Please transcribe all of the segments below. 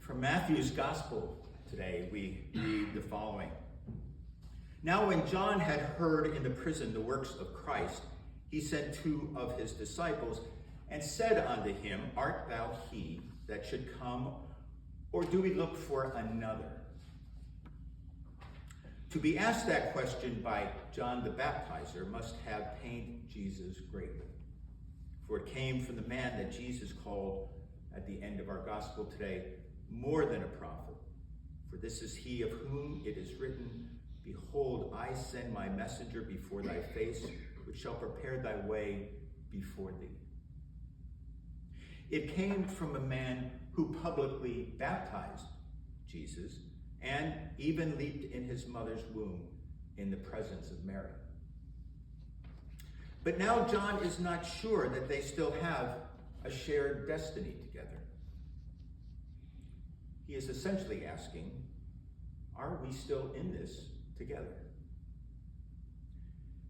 From Matthew's Gospel today, we read the following. Now when John had heard in the prison the works of Christ, he sent 2 of his disciples and said unto him, Art thou he that should come, or do we look for another? To be asked that question by John the Baptizer must have pained Jesus greatly, for it came from the man that Jesus called at the end of our gospel today, more than a prophet. For this is he of whom it is written, Behold, I send my messenger before thy face, which shall prepare thy way before thee. It came from a man who publicly baptized Jesus and even leaped in his mother's womb in the presence of Mary. But now John is not sure that they still have a shared destiny together. He is essentially asking, are we still in this together?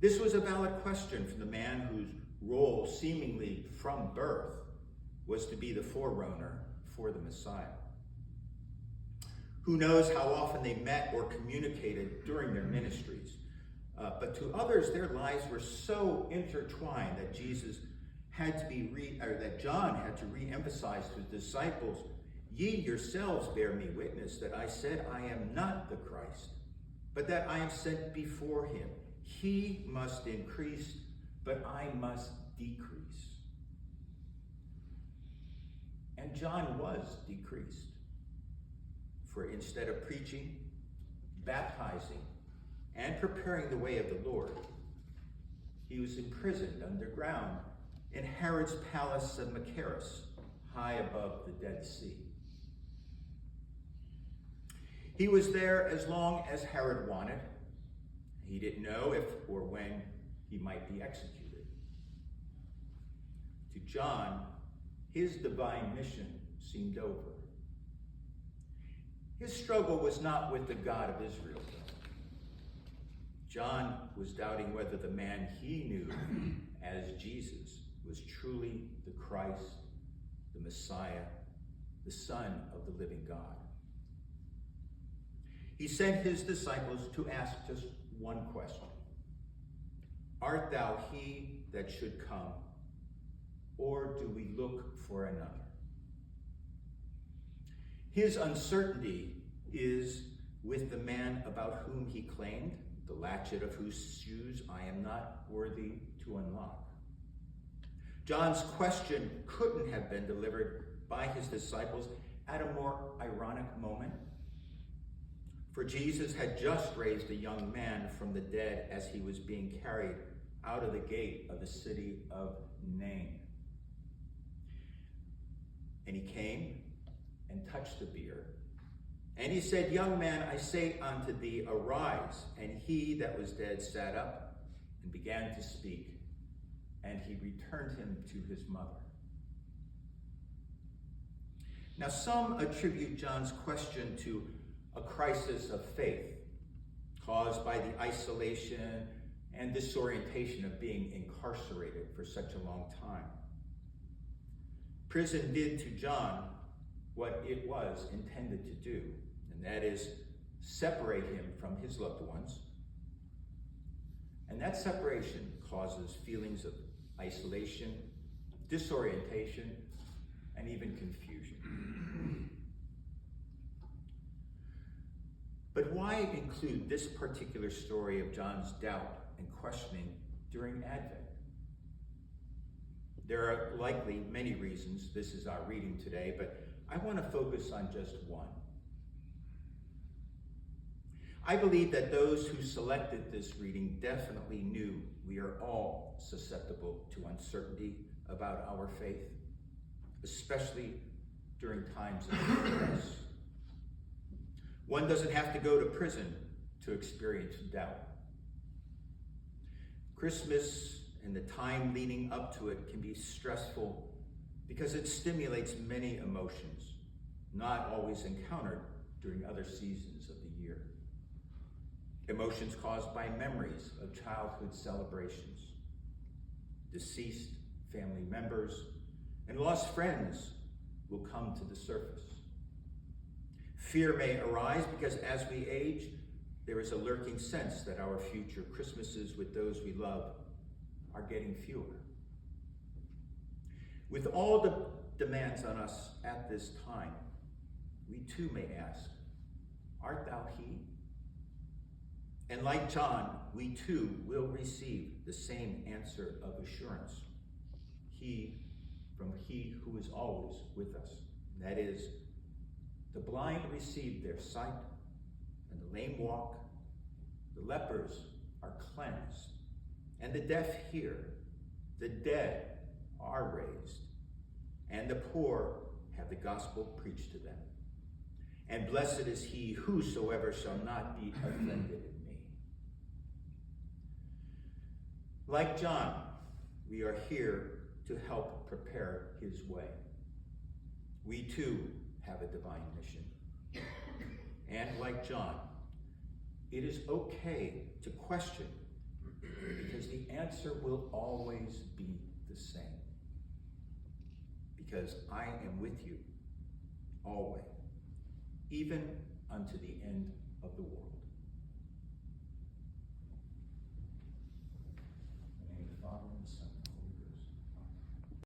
This was a valid question from the man whose role, seemingly from birth, was to be the forerunner for the Messiah. Who knows how often they met or communicated during their ministries. But to others, their lives were so intertwined that that John had to re-emphasize to his disciples, Ye yourselves bear me witness that I said I am not the Christ, but that I am sent before him. He must increase, but I must decrease. And John was decreased. For instead of preaching, baptizing, and preparing the way of the Lord, he was imprisoned underground in Herod's palace of Machaerus, high above the Dead Sea. He was there as long as Herod wanted. He didn't know if or when he might be executed. To John, his divine mission seemed over. His struggle was not with the God of Israel, though. John was doubting whether the man he knew as Jesus was truly the Christ, the Messiah, the Son of the living God. He sent his disciples to ask just one question. Art thou he that should come, or do we look for another? His uncertainty is with the man about whom he claimed, the latchet of whose shoes I am not worthy to unlock. John's question couldn't have been delivered by his disciples at a more ironic moment. For Jesus had just raised a young man from the dead as he was being carried out of the gate of the city of Nain. And he came and touched the bier. And he said, Young man, I say unto thee, arise. And he that was dead sat up and began to speak. And he returned him to his mother. Now some attribute John's question to a crisis of faith caused by the isolation and disorientation of being incarcerated for such a long time. Prison did to John what it was intended to do, and that is separate him from his loved ones. And that separation causes feelings of isolation, disorientation, and even confusion. But why include this particular story of John's doubt and questioning during Advent? There are likely many reasons. This is our reading today, but I want to focus on just one. I believe that those who selected this reading definitely knew we are all susceptible to uncertainty about our faith, especially during times of stress. One doesn't have to go to prison to experience doubt. Christmas and the time leading up to it can be stressful because it stimulates many emotions, not always encountered during other seasons of the year. Emotions caused by memories of childhood celebrations, deceased family members, and lost friends will come to the surface. Fear may arise because as we age, there is a lurking sense that our future Christmases with those we love are getting fewer. With all the demands on us at this time, we too may ask, art thou he? And like John, we too will receive the same answer of assurance. He from he who is always with us. That is, the blind receive their sight, and the lame walk, the lepers are cleansed, and the deaf hear, the dead are raised, and the poor have the gospel preached to them. And blessed is he whosoever shall not be offended in me. Like John, we are here to help prepare his way. We too have a divine mission. And like John, it is okay to question because the answer will always be the same. Because I am with you always, even unto the end of the world.